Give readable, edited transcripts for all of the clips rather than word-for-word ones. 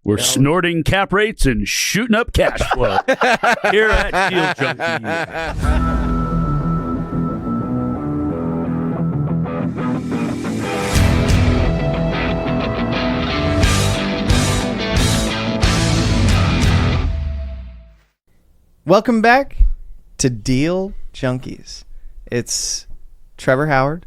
We're snorting cap rates and shooting up cash flow here at Deal Junkies. Welcome back to Deal Junkies. It's Trevor Howard,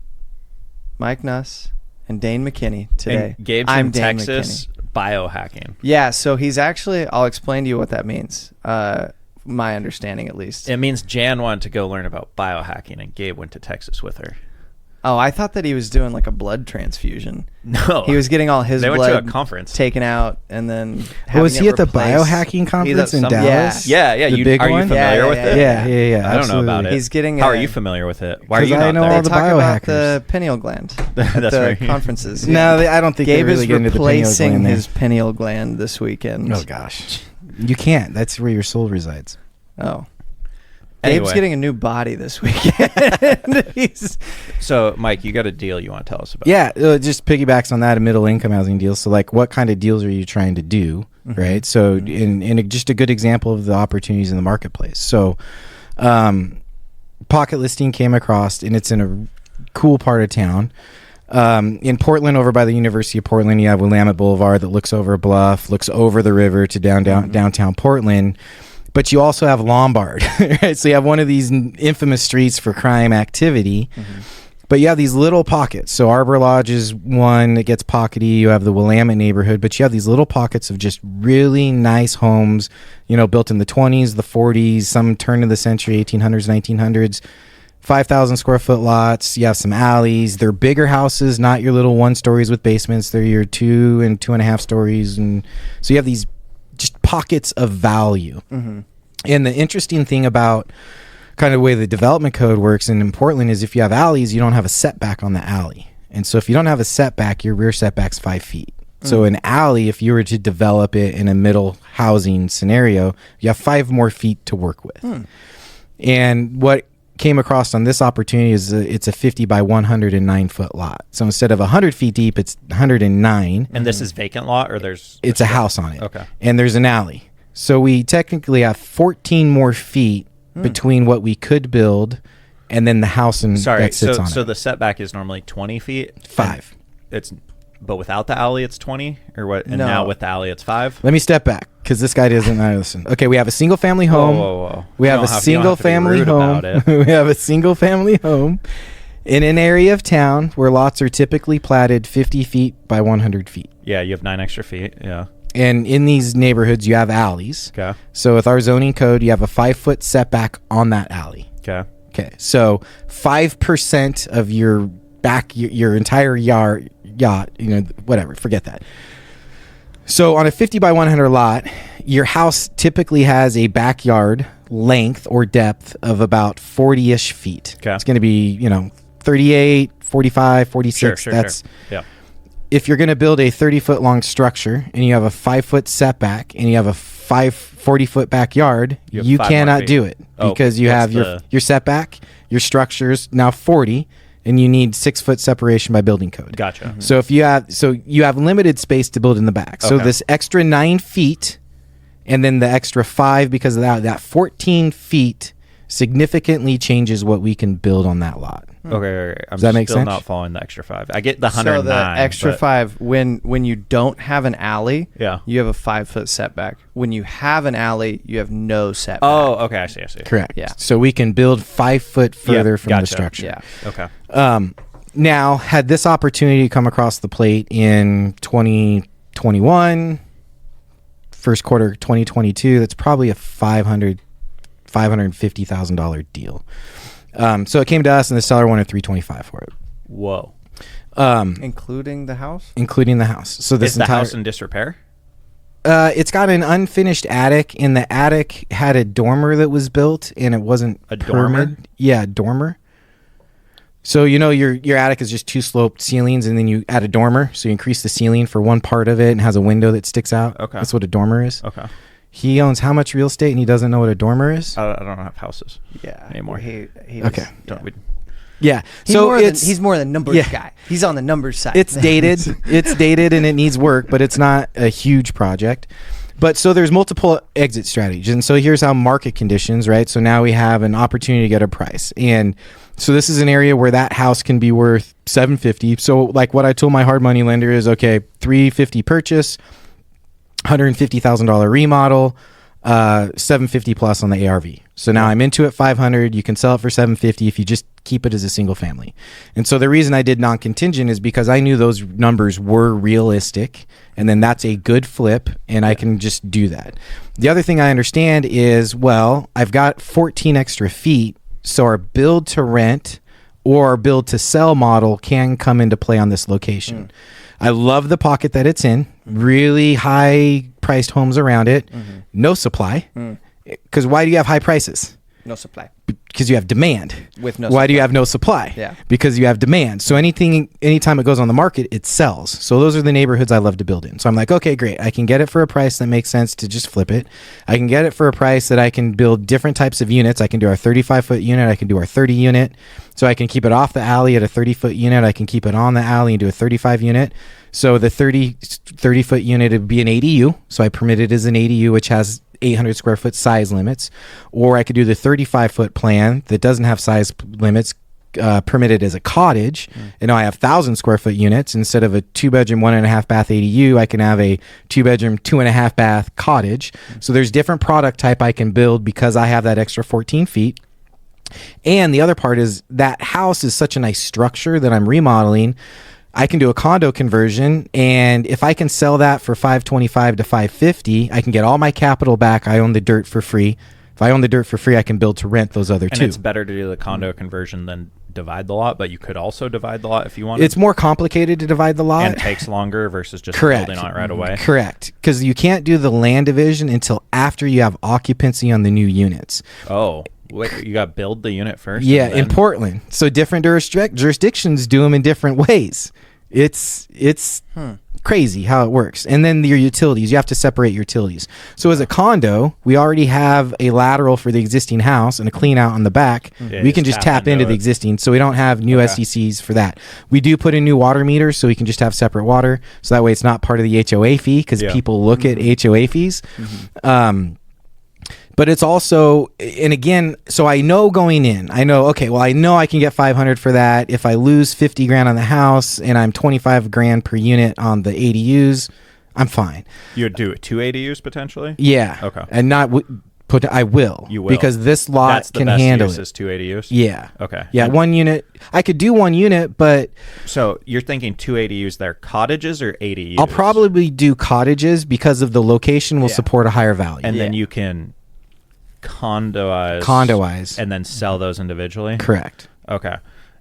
Mike Nuss, and Dane McKinney today. And Gabe's I'm in Dane Texas McKinney. biohacking. Yeah, so he's actually, I'll explain to you what that means. My understanding, at least. It means Jan wanted to go learn about biohacking, and Gabe went to Texas with her. Oh, I thought that he was doing like a blood transfusion. No. He was getting all his They blood went to a conference. taken out and then Was he at the replaced. biohacking conference in some- Dallas? Yeah. The big Are you one? familiar with it? Yeah. I don't know about it. He's getting How a- are you familiar with it? Why are 'Cause you I not know there? all They the talk about biohackers. the pineal gland at That's the right. conferences. No, I don't think Gabe they really is get into the pineal replacing gland there. his pineal gland this weekend. Oh gosh, you can't. That's where your soul resides. Oh. Anyway. Gabe's getting a new body this weekend. So, Mike, you got a deal you want to tell us about? Yeah, just piggybacks on that, a middle income housing deal. So, like, what kind of deals are you trying to do, right? So, just a good example of the opportunities in the marketplace. So, pocket listing came across, and it's in a cool part of town. In Portland, over by the University of Portland, you have Willamette Boulevard that looks over a bluff, looks over the river to downtown Portland. But you also have Lombard, right? So you have one of these infamous streets for crime activity. But you have these little pockets. So Arbor Lodge is one that gets pockety. You have the Willamette neighborhood, but you have these little pockets of just really nice homes, built in the 20s, the 40s, some turn of the century, 1800s, 1900s, 5,000 square foot lots. You have some alleys. They're bigger houses, not your little 1 stories with basements. They're your 2 and 2.5 stories. And so you have these just pockets of value. And the interesting thing about kind of the way the development code works in Portland is if you have alleys, you don't have a setback on the alley. And so if you don't have a setback, your rear setback's 5 feet. So an alley, if you were to develop it in a middle housing scenario, you have 5 more feet to work with. And what came across on this opportunity is it's a 50 by 109 foot lot. So instead of 100 feet deep, it's 109. And this is vacant lot, or there's... It's a house on it. Okay. And there's an alley. So we technically have 14 more feet between what we could build and then the house that sits on it. So the setback is normally 20 feet? 5. But without the alley, it's 20? Or what? And No. now with the alley, it's 5? Let me step back because this guy doesn't listen. Okay, we have a single family home. Whoa. We You have don't a have to be single family rude home. about it. We have a single family home in an area of town where lots are typically platted 50 feet by 100 feet. Yeah, you have 9 extra feet. Yeah. And in these neighborhoods, you have alleys. Okay. So with our zoning code, you have a 5-foot setback on that alley. Okay. Okay. So 5% of your your entire yacht, whatever, forget that. So on a 50 by 100 lot, your house typically has a backyard length or depth of about 40-ish feet. Okay. It's going to be, 38, 45, 46. Sure. Yeah. If you're going to build a 30-foot long structure and you have a 5-foot setback and you have a 40-foot backyard, You have you 5 more cannot feet. do it because you what's have your setback, your structure's now 40, and you need 6-foot separation by building code. Gotcha. So if you have limited space to build in the back. So Okay. this extra 9 feet and then the extra 5 because of that 14 feet significantly changes what we can build on that lot. Okay. I'm Does that make still sense? not following the extra 5. I get the 109. So the extra but- 5, when you don't have an alley, Yeah. you have a 5-foot setback. When you have an alley, you have no setback. Oh, okay. I see. Correct. Yeah. So we can build 5 foot further from the gotcha. structure. Yeah. Okay. Now, had this opportunity come across the plate in 2021, first quarter 2022, that's probably a $550,000 deal. So it came to us, and the seller wanted $325 for it, Whoa. Including the house? including the house. So this Is the entire house in disrepair? it's got an unfinished attic, and the attic had a dormer that was built, and it wasn't A dormer? permitted. Yeah, dormer. So your attic is just 2 sloped ceilings, and then you add a dormer. So you increase the ceiling for one part of it, and has a window that sticks out. Okay. That's what a dormer is. Okay. He owns how much real estate, and he doesn't know what a dormer is? I don't have houses Yeah. anymore. He Okay. was- Don't yeah. Yeah. He's So he's more the numbers guy. He's on the numbers side. It's dated. It's dated and it needs work, but it's not a huge project. But so there's multiple exit strategies. And so here's how market conditions, right? So now we have an opportunity to get a price. And so this is an area where that house can be worth $750. So like what I told my hard money lender is, okay, $350 purchase, $150,000 remodel, $750 plus on the ARV. So now I'm into it $500. You can sell it for $750 if you just keep it as a single family. And so the reason I did non-contingent is because I knew those numbers were realistic, and then that's a good flip, and I can just do that. The other thing I understand is, well, I've got 14 extra feet, so our build to rent or our build to sell model can come into play on this location. I love the pocket that it's in. Really high priced homes around it. No supply. Because why do you have high prices? No supply. Because you have demand. With no Why do you supply. have no supply? Yeah. Because you have demand. So anytime it goes on the market, it sells. So those are the neighborhoods I love to build in. So I'm like, okay, great. I can get it for a price that makes sense to just flip it. I can get it for a price that I can build different types of units. I can do our 35-foot unit. I can do our 30 unit. So I can keep it off the alley at a 30-foot unit. I can keep it on the alley and do a 35 unit. So the 30-foot unit would be an ADU. So I permit it as an ADU, which has 800 square foot size limits. Or I could do the 35-foot plan that doesn't have size limits, permitted as a cottage. And now I have 1,000 square foot units. Instead of a 2-bedroom, 1.5 bath ADU, I can have a 2-bedroom, 2.5 bath cottage. So there's different product type I can build because I have that extra 14 feet. And the other part is that house is such a nice structure that I'm remodeling. I can do a condo conversion, and if I can sell that for $525 to $550, I can get all my capital back. I own the dirt for free. If I own the dirt for free, I can build to rent those other two. And it's better to do the condo conversion than divide the lot, but you could also divide the lot if you wanted. It's more complicated to divide the lot. And takes longer versus just Correct. building on it right away. Correct. Because you can't do the land division until after you have occupancy on the new units. Oh, wait, you got to build the unit first? Yeah, and in then- Portland. So different jurisdictions do them in different ways. It's crazy how it works. And then your utilities, you have to separate your utilities. So as a condo, we already have a lateral for the existing house and a clean out on the back. Yeah, We can just tap into the it. existing. So we don't have new SDCs for that. We do put in new water meters so we can just have separate water. So that way it's not part of the HOA fee because people look at HOA fees. But it's also, and again, so I know going in, I know, okay, well, I know I can get 500 for that. If I lose 50 grand on the house and I'm 25 grand per unit on the ADUs, I'm fine. You would do it 2 ADUs potentially? Yeah. Okay. And not put, I will. You will. Because this lot That's the can best handle use it. is 2 ADUs? Yeah. Okay. Yeah, And- one unit. I could do one unit, but So you're thinking 2 ADUs, they're cottages or ADUs? I'll probably do cottages because of the location will support a higher value. And then you can condoize. Condoize. And then sell those individually? Correct. Okay.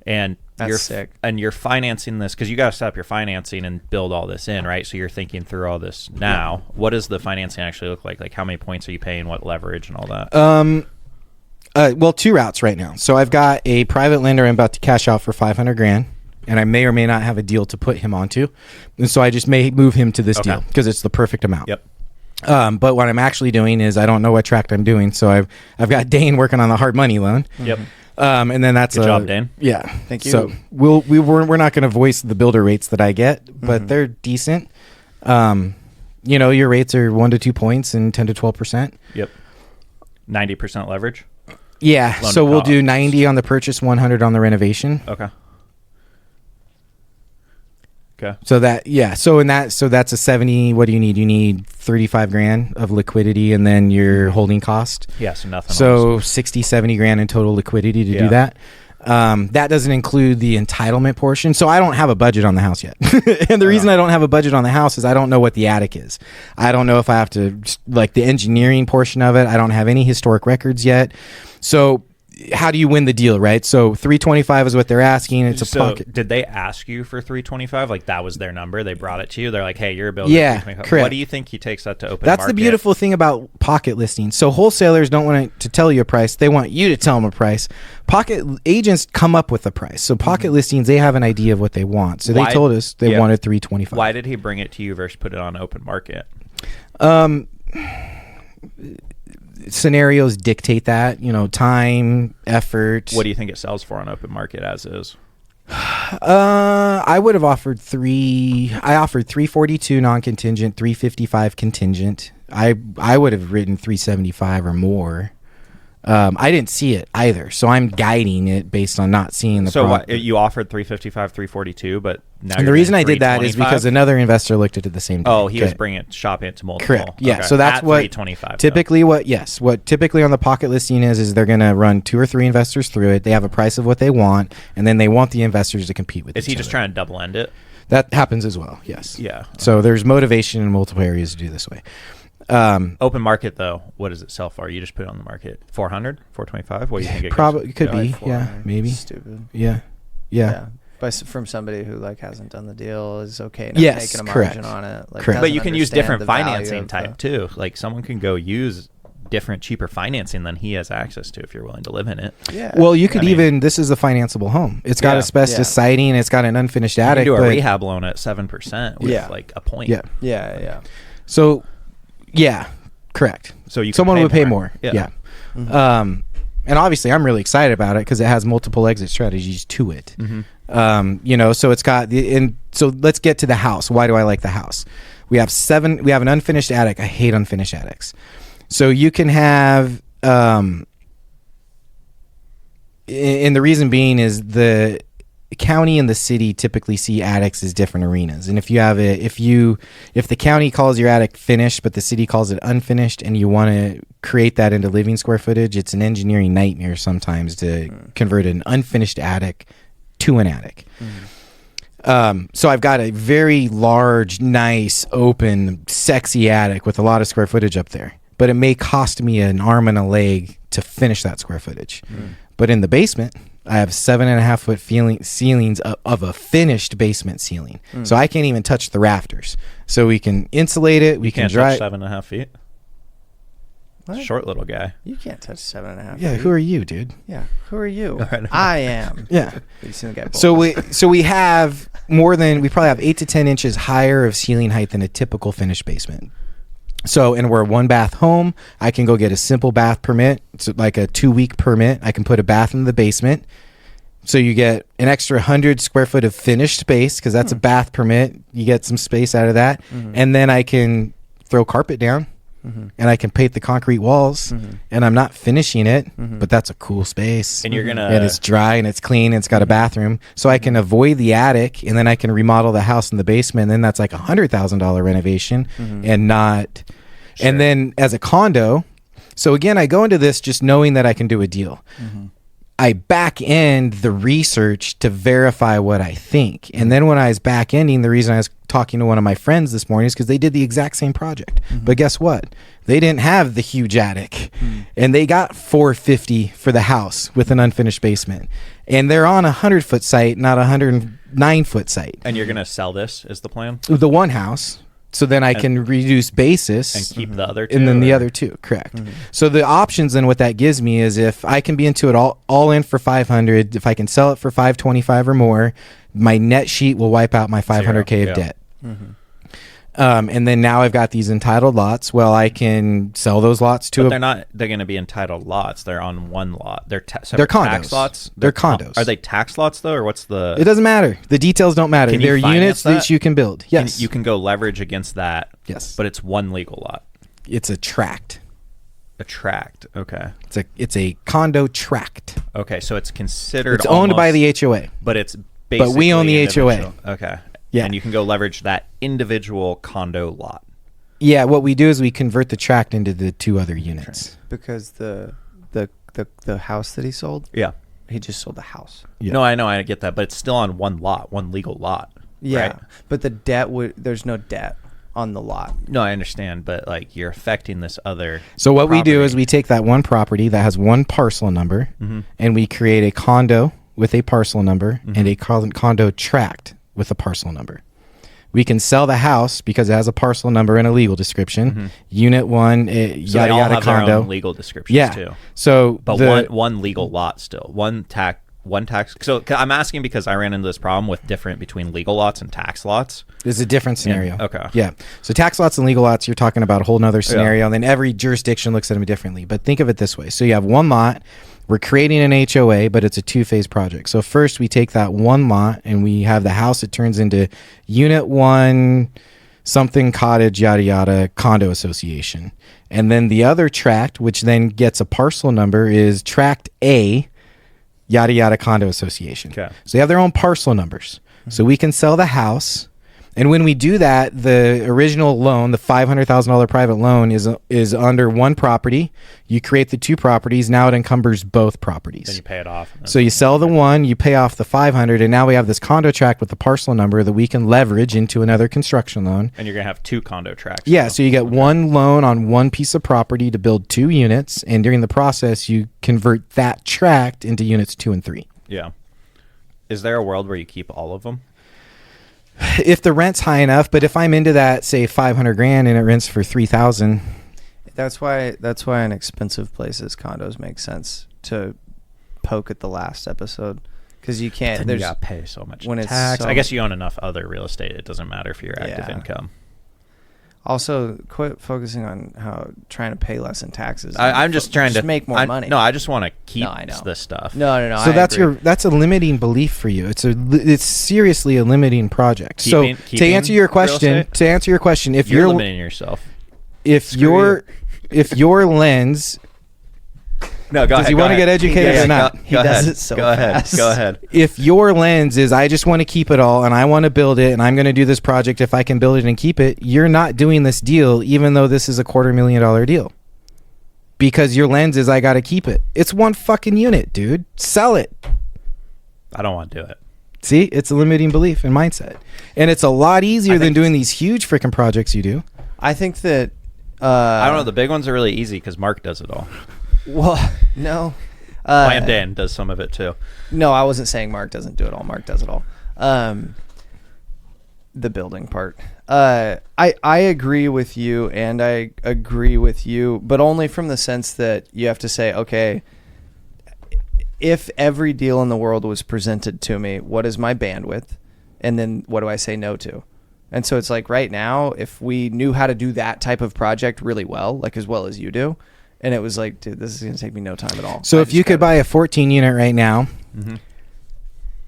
And That's you're sick. And you're financing this because you got to set up your financing and build all this in, right? So you're thinking through all this now. What does the financing actually look like? Like how many points are you paying? What leverage and all that? Well, 2 routes right now. So I've got a private lender I'm about to cash out for 500 grand, and I may or may not have a deal to put him onto. And so I just may move him to this Okay. deal because it's the perfect amount. Yep. But what I'm actually doing is I don't know what tract I'm doing. So I've got Dane working on the hard money loan. Yep. And then that's Good job, Dane. Yeah. Thank you. So we're not going to voice the builder rates that I get, but they're decent. Your rates are 1 to 2 points and 10 to 12%. Yep. 90% leverage? Yeah. Loan So to we'll do cost. 90 on the purchase, 100 on the renovation. Okay. Okay. So that's a 70. What do you need? You need 35 grand of liquidity and then your holding cost. Yeah, so nothing else. So 60, 70 grand in total liquidity to do that. That doesn't include the entitlement portion. So I don't have a budget on the house yet. And the reason I don't have a budget on the house is I don't know what the attic is. I don't know if I have to, like the engineering portion of it. I don't have any historic records yet. So how do you win the deal, right? So 325 is what they're asking. It's a pocket. Did they ask you for 325? Like that was their number? They brought it to you? They're like, hey, you're a builder. Yeah, 325. correct. What do you think he takes that to open That's market? the beautiful thing about pocket listings. So wholesalers don't want to tell you a price. They want you to tell them a price. Pocket agents come up with a price. So pocket listings, they have an idea of what they want. So they Why- told us they yeah. wanted 325. Why did he bring it to you versus put it on open market? scenarios dictate that, time, effort. What do you think it sells for on open market as is? I would have offered I offered 342 non-contingent, 355 contingent. I would have written 375 or more. I didn't see it either, so I'm guiding it based on not seeing the. So what, you offered 355, 342, but now. And the reason I did that is because another investor looked at it the same day. Oh, he was shopping it to multiple. Correct. Yeah. Okay. So that's at what 325. Typically, what typically on the pocket listing is they're going to run 2 or 3 investors through it. They have a price of what they want, and then they want the investors to compete with. Is he just trying to double end it? That happens as well. Yes. Yeah. So there's motivation in multiple areas to do this way. Open market though, what does it sell for? You just put it on the market 400, 425. What do you think it probably could be? Like Yeah, maybe. Stupid. Yeah. From somebody who hasn't done the deal, is okay not Yes, taking a correct. margin on it. Correct. But you can use different financing type type too. Like someone can go use different cheaper financing than he has access to if you're willing to live in it. Yeah. Well, you could this is a financeable home. It's got asbestos siding. It's got an unfinished attic. You can do a rehab loan at 7% with like a point. Yeah. Yeah. So, yeah, correct. So someone would pay more. Yeah. Mm-hmm. And obviously, I'm really excited about it because it has multiple exit strategies to it. Mm-hmm. So it's got so let's get to the house. Why do I like the house? We have an unfinished attic. I hate unfinished attics. So you can have, and the reason being is the county and the city typically see attics as different arenas. And if the county calls your attic finished, but the city calls it unfinished, and you want to create that into living square footage, it's an engineering nightmare sometimes to convert an unfinished attic to an attic. So I've got a very large, nice, open, sexy attic with a lot of square footage up there. But it may cost me an arm and a leg to finish that square footage. But in the basement, I have 7.5 foot ceilings of a finished basement ceiling. So I can't even touch the rafters. So we can insulate it. We can dry. 7.5 feet. What? Short little guy. You can't touch 7.5. Yeah, feet. who are you, dude? Yeah, who are you? I am. Yeah. You seen the guy So we have we probably have 8 to 10 inches higher of ceiling height than a typical finished basement. So, and we're a 1-bath home. I can go get a simple bath permit. It's like a 2-week permit. I can put a bath in the basement. So you get an extra 100 square foot of finished space because that's a bath permit. You get some space out of that. And then I can throw carpet down and I can paint the concrete walls and I'm not finishing it, but that's a cool space. And you're going to... And it's dry and it's clean and it's got a bathroom. So I can avoid the attic and then I can remodel the house in the basement. And then that's like $100,000 renovation and not... Sure. And then as a condo, so again, I go into this just knowing that I can do a deal. I back end the research to verify what I think. And then when I was back ending, the reason I was talking to one of my friends this morning is because they did the exact same project. But guess what? They didn't have the huge attic. And they got $450 for the house with an unfinished basement. And they're on a 100-foot site, not a 109-foot site. And you're going to sell this is the plan? The one house. So then I can reduce basis. And keep the other two? And then the other two, correct. So the options and what that gives me is if I can be into it all in for $500, if I can sell it for $525 or more, my net sheet will wipe out my $500K of debt. And then now I've got these entitled lots. Well, I can sell those lots to... But they're going to be entitled lots. They're on one lot. They're condos. Tax lots? They're condos. Are they tax lots, though, or what's the... It doesn't matter. The details don't matter. Can you They're units finance that you can build. Yes. You can go leverage against that. Yes. But it's one legal lot. It's a tract. A tract. Okay. It's a condo tract. Okay, so it's considered... It's owned by the HOA. But it's basically... But we own the HOA. Okay. Yeah. And you can go leverage that individual condo lot. Yeah, what we do is we convert the tract into the 2 other units. Because the house that he sold, Yeah. he just sold the house. Yeah. No, I know, I get that, but it's still on one lot, one legal lot. Yeah, right? but the debt there's no debt on the lot. No, I understand, but like you're affecting this other. So what we do property. is we take that one property that has one parcel number, and we create a condo with a parcel number and a condo tract with a parcel number. We can sell the house because it has a parcel number and a legal description. Unit 1, So yada they all yada have condo. their own legal descriptions Yeah. too. So But one legal lot still. One one tax. So I'm asking because I ran into this problem with different between legal lots and tax lots. It's a different scenario. Okay. Yeah. So tax lots and legal lots, you're talking about a whole nother scenario, and then every jurisdiction looks at them differently. But think of it this way. So you have one lot. We're creating an HOA, but it's a 2-phase project. So first we take that one lot and we have the house. It turns into unit 1, something cottage, yada, yada, condo association. And then the other tract, which then gets a parcel number, is tract A, yada, yada, condo association. Okay. So they have their own parcel numbers. So we can sell the house. And when we do that, the original loan, the $500,000 private loan, is under one property. You create the 2 properties. Now it encumbers both properties. Then you pay it off. So you sell the one, you pay off the 500, and now we have this condo tract with the parcel number that we can leverage into another construction loan. And you're going to have 2 condo tracts. Yeah, so you get one loan on one piece of property to build 2 units, and during the process, you convert that tract into units 2 and 3. Yeah. Is there a world where you keep all of them? If the rent's high enough, but if I'm into that, say $500,000 and it rents for $3,000, That's why in expensive places condos make sense to poke at the last episode, because you can't. Then There's you got to pay so much when it's tax. so- I guess you own enough other real estate. It doesn't matter for your active Yeah. income. also quit focusing on how trying to pay less in taxes. I'm just trying to make more money. No, I just want to keep No, I know. this stuff. No. so I agree. that's a limiting belief for you. It's seriously a limiting project. So to Keeping answer your real question, estate? if You're you're limiting yourself. if your lens, No, go Does ahead. he go wanna ahead. get educated Yeah, or not? Go, He go does ahead. it so Go fast. ahead. Go ahead. if your lens is I just want to keep it all and I want to build it and I'm going to do this project if I can build it and keep it, you're not doing this deal even though this is a $250,000 deal. Because your lens is I got to keep it. It's one fucking unit, dude. Sell it. I don't want to do it. See, it's a limiting belief and mindset. And it's a lot easier I than think- doing these huge freaking projects you do. I think that. I don't know. The big ones are really easy because Mark does it all. Well, no. And Dan does some of it too. No, I wasn't saying Mark doesn't do it all. Mark does it all. The building part. I agree with you, and I agree with you, but only from the sense that you have to say, okay, if every deal in the world was presented to me, what is my bandwidth? And then what do I say no to? And so it's like right now, if we knew how to do that type of project really well, like as well as you do, and it was like, dude, this is going to take me no time at all. So if you could buy a 14 unit right now,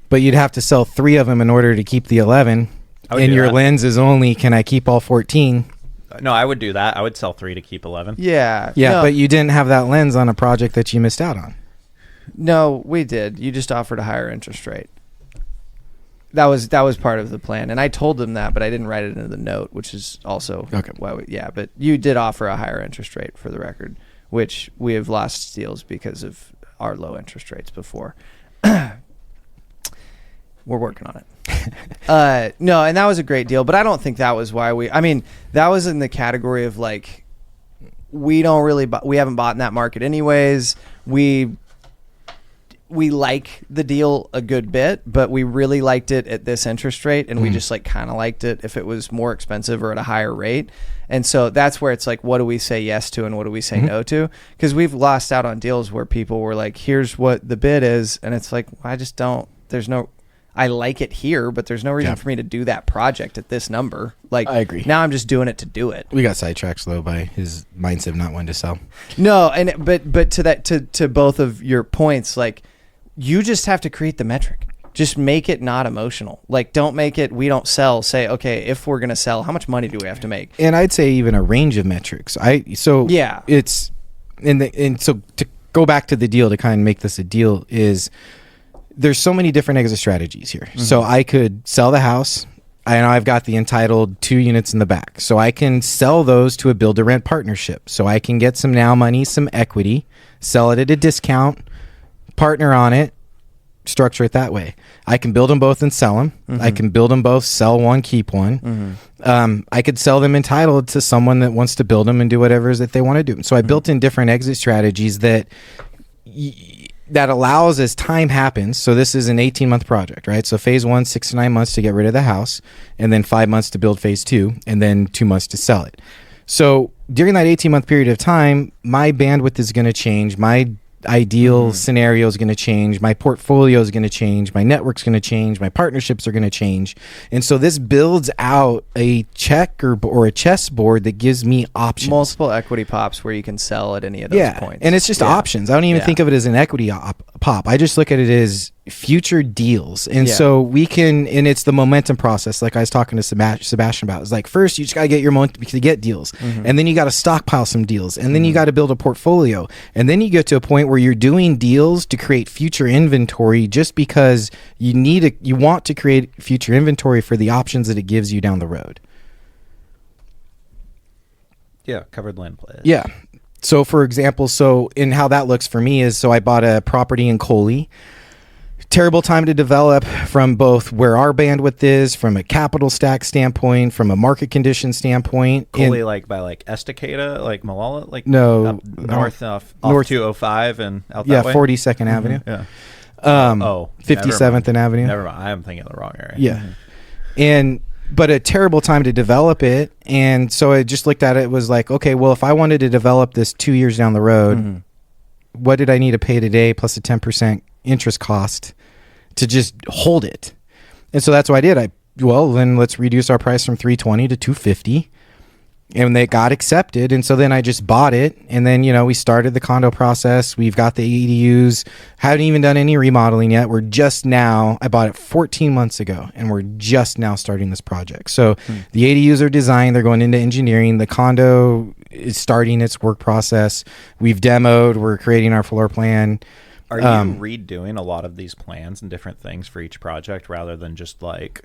but you'd have to sell 3 of them in order to keep the 11, I would and do your that. lens is only, can I keep all 14? No, I would do that. I would sell 3 to keep 11. Yeah. Yeah, no, but you didn't have that lens on a project that you missed out on. No, we did. You just offered a higher interest rate. That was part of the plan, and I told them that, but I didn't write it into the note, which is also Okay. why we, yeah. But you did offer a higher interest rate, for the record, which we have lost deals because of our low interest rates before. We're working on it. No, and that was a great deal, but I don't think that was why I mean, that was in the category of like, we don't really, we haven't bought in that market anyways. We like the deal a good bit, but we really liked it at this interest rate, and we just like kind of liked it if it was more expensive or at a higher rate. And so that's where it's like, what do we say yes to and what do we say no to? Because we've lost out on deals where people were like, here's what the bid is, and it's like, I just don't, I like it here, but there's no reason for me to do that project at this number. Like, I agree. Now I'm just doing it to do it. We got sidetracked though by his mindset of not wanting to sell. No, and but to that to both of your points, like, you just have to create the metric. Just make it not emotional. Like, don't make it we don't sell. Say, okay, if we're gonna sell, how much money do we have to make? And I'd say even a range of metrics. Yeah. It's and so to go back to the deal to kind of make this a deal is there's so many different exit strategies here. So I could sell the house. I know I've got the entitled 2 units in the back. So I can sell those to a build to rent partnership. So I can get some now money, some equity, sell it at a discount, partner on it, structure it that way. I can build them both and sell them. I can build them both, sell one, keep one. I could sell them entitled to someone that wants to build them and do whatever it is that they want to do. So I built in different exit strategies that that allows as time happens. So this is an 18-month project, right? So phase 1, 6 to 9 months to get rid of the house, and then 5 months to build phase 2, and then 2 months to sell it. So during that 18-month period of time, my bandwidth is going to change. My ideal scenario is going to change. My portfolio is going to change. My network's going to change. My partnerships are going to change. And so this builds out a or a chessboard that gives me options. Multiple equity pops where you can sell at any of those points. And it's just options. I don't even think of it as an equity pop. I just look at it as future deals. And so we can, and it's the momentum process, like I was talking to Sebastian about. It's like, first you just got to get your momentum to get deals. And then you got to stockpile some deals. And then you got to build a portfolio. And then you get to a point where you're doing deals to create future inventory just because you want to create future inventory for the options that it gives you down the road. Yeah, covered land plays. Yeah. So for example, in how that looks for me is, I bought a property in Coley. Terrible time to develop from both where our bandwidth is, from a capital stack standpoint, from a market condition standpoint. Coley, like by like Estacada, like Malala, like no, up north off north 205 and out that way. 42nd Avenue. Yeah. 57th and Avenue. Never mind. I am thinking of the wrong area. Yeah. But a terrible time to develop it. And so I just looked at it, was like, okay, well, if I wanted to develop this 2 years down the road, what did I need to pay today plus a 10% interest cost to just hold it? And so that's what I did. Then let's reduce our price from $320 to $250. And they got accepted. And so then I just bought it. And then, we started the condo process. We've got the ADUs. Haven't even done any remodeling yet. I bought it 14 months ago, and we're just now starting this project. So the ADUs are designed. They're going into engineering. The condo is starting its work process. We've demoed. We're creating our floor plan. Are you redoing a lot of these plans and different things for each project rather than just like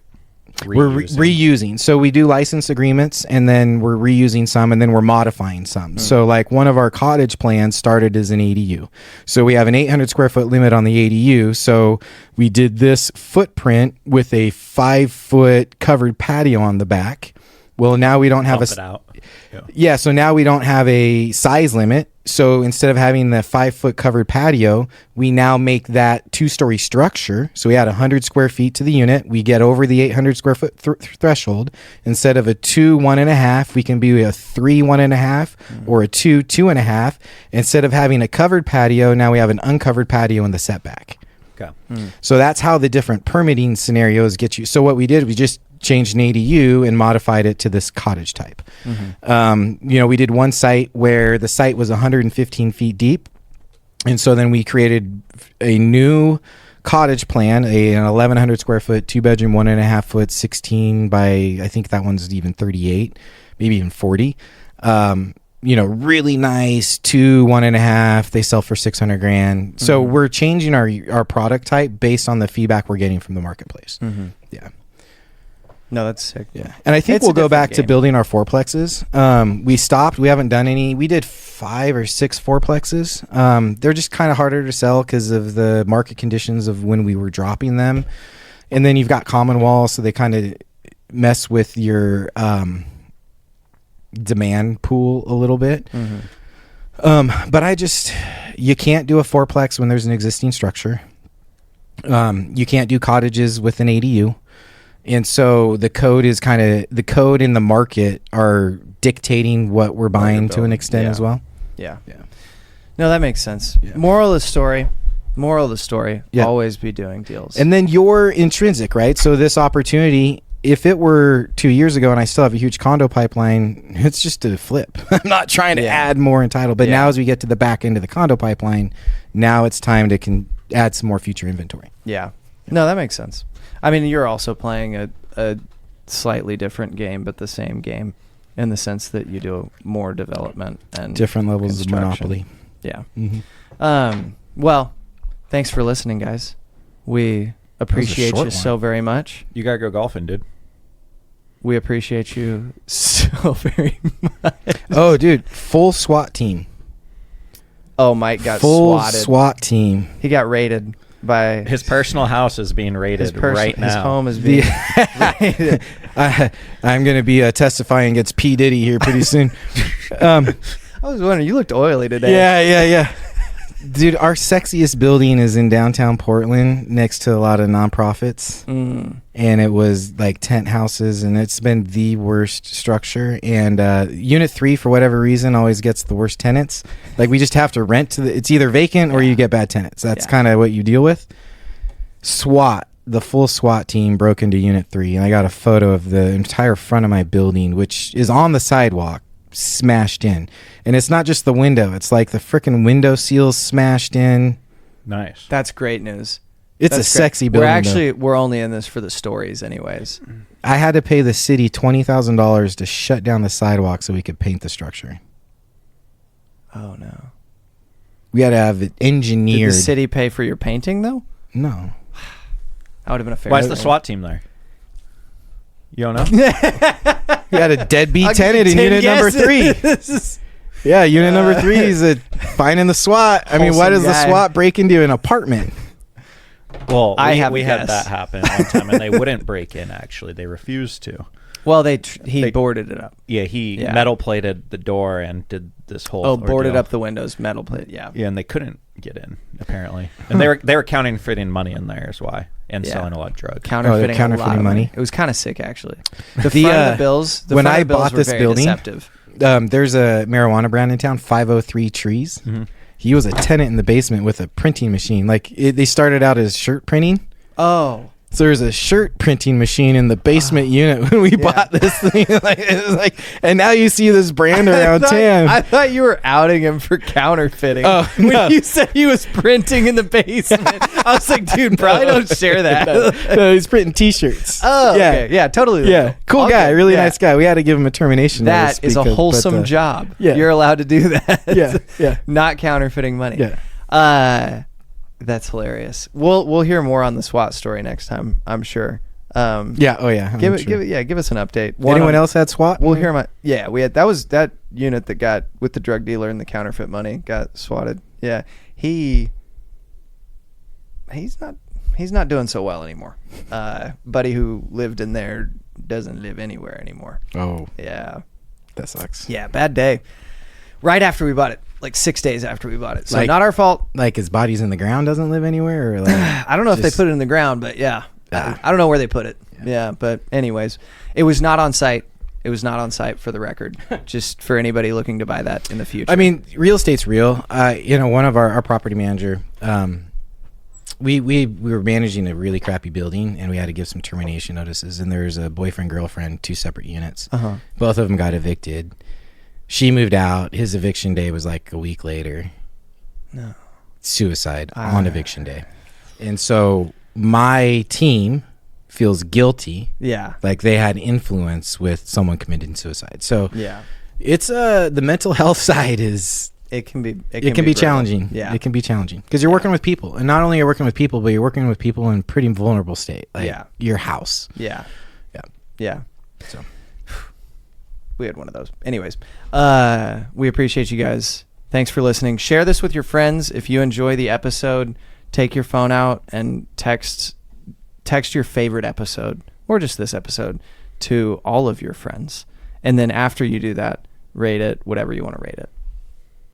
reusing? We're reusing. So we do license agreements, and then we're reusing some, and then we're modifying some. So like one of our cottage plans started as an ADU. So we have an 800 square foot limit on the ADU. So we did this footprint with a 5-foot covered patio on the back. Well, now we don't have so now we don't have a size limit. So instead of having the 5-foot covered patio, we now make that 2-story structure. So we add 100 square feet to the unit. We get over the 800 square foot threshold. Instead of a 2 1.5, we can be a 3 1.5 or a 2 2.5. Instead of having a covered patio, now we have an uncovered patio in the setback. Okay. So that's how the different permitting scenarios get you. So what we did, we just changed an ADU and modified it to this cottage type. We did one site where the site was 115 feet deep. And so then we created a new cottage plan, an 1,100 square foot, 2-bedroom, 1.5 foot, 16 by, I think that one's even 38, maybe even 40. Really nice 2 1.5. They sell for $600,000. So we're changing our product type based on the feedback we're getting from the marketplace. Yeah. No, that's sick. Yeah. And I think we'll go back to building our fourplexes. We stopped. We haven't done any. We did 5 or 6 fourplexes. They're just kind of harder to sell because of the market conditions of when we were dropping them. And then you've got common walls, so they kind of mess with your demand pool a little bit. But you can't do a fourplex when there's an existing structure. You can't do cottages with an ADU. And so the code in the market are dictating what we're buying to an extent as well. Yeah. No, that makes sense. Yeah. Moral of the story, always be doing deals. And then you're intrinsic, right? So this opportunity, if it were 2 years ago and I still have a huge condo pipeline, it's just a flip. I'm not trying to add more entitled. But now as we get to the back end of the condo pipeline, now it's time to add some more future inventory. Yeah. No, that makes sense. I mean, you're also playing a slightly different game, but the same game in the sense that you do more development and different levels of monopoly. Yeah. Well, thanks for listening, guys. We appreciate you so very much. You gotta go golfing, dude. We appreciate you so very much. Oh, dude, full SWAT team. Oh, Mike got full swatted. SWAT team. He got raided. By his personal house is being raided right now. His home is being raided. I'm going to be testifying against P. Diddy here pretty soon. I was wondering, you looked oily today. Yeah. Dude, our sexiest building is in downtown Portland next to a lot of nonprofits. And it was like tent houses, and it's been the worst structure. And Unit 3, for whatever reason, always gets the worst tenants. Like, we just have to rent to it's either vacant or you get bad tenants. That's kind of what you deal with. SWAT, the full SWAT team broke into Unit 3, and I got a photo of the entire front of my building, which is on the sidewalk, smashed in. And it's not just the window, it's like the freaking window seals smashed in. Nice. That's great news. It's a sexy building. We're only in this for the stories anyways. I had to pay the city $20,000 to shut down the sidewalk so we could paint the structure. Oh no. We had to have it engineered. Did the city pay for your painting though? No. That would have been a fair. Why is the SWAT team there? You don't know? We had a deadbeat I'll give tenant you in 10 unit number guesses. 3. Yeah, unit number 3 is finding the SWAT. I mean, why does the guy. SWAT break into an apartment? Well, I we have a had guess. that happen one time, and they wouldn't break in. Actually, they refused to. Well, he boarded it up. Yeah, he metal plated the door and did this whole. Oh, boarded ordeal. up the windows, metal plate. Yeah. Yeah, and they couldn't get in apparently, and they were counterfeiting money in there is why, and selling a lot of drugs. Counterfeiting, counterfeiting a lot of money. It was kind of sick actually. The front of the bills. The when front I of the bills bought were this very building, deceptive. There's a marijuana brand in town, 503 Trees. Mm-hmm. He was a tenant in the basement with a printing machine. Like they started out as shirt printing. Oh. So there's a shirt printing machine in the basement unit when we bought this thing. Like, it was like, and now you see this brand around town. I thought you were outing him for counterfeiting. Oh, when no. you said he was printing in the basement, I was like, dude, probably don't share that. No, he's printing T-shirts. Oh, yeah. okay. Yeah, totally. Yeah, cool Okay, guy, really yeah. nice guy. We had to give him a termination notice. That is a wholesome job. yeah. You're allowed to do that. Yeah, yeah. Not counterfeiting money. Yeah. That's hilarious. We'll hear more on the SWAT story next time, I'm sure. Yeah. Oh yeah. Give us an update. Anyone else had SWAT? We'll hear my. Yeah, we had. That was that unit that got with the drug dealer and the counterfeit money got swatted. Yeah, he's not doing so well anymore. Buddy who lived in there doesn't live anywhere anymore. Oh, Yeah, that sucks. yeah, bad day. Right after we bought it, like 6 days after we bought it. So Like- not our fault. Like his body's in the ground, doesn't live anywhere, or like I don't know if they put it in the ground, but yeah. I don't know where they put it. Yeah, but anyways, it was not on site. It was not on site for the record. Just for anybody looking to buy that in the future. I mean, real estate's real. One of our property manager, we were managing a really crappy building, and we had to give some termination notices. And there was a boyfriend girlfriend, 2 separate units. Both of them got evicted. She moved out. His eviction day was like a week later. No. Suicide on eviction day. And so my team feels guilty. Yeah. Like they had influence with someone committing suicide. So Yeah. it's the mental health side is It can be brutal. Challenging. Yeah. It can be challenging because you're working with people, and not only you're working with people, but you're working with people in pretty vulnerable state, like your house. Yeah. Yeah. Yeah. So We had one of those. Anyways, we appreciate you guys. Thanks for listening. Share this with your friends. If you enjoy the episode, take your phone out and text your favorite episode, or just this episode, to all of your friends. And then after you do that, rate it, whatever you want to rate it.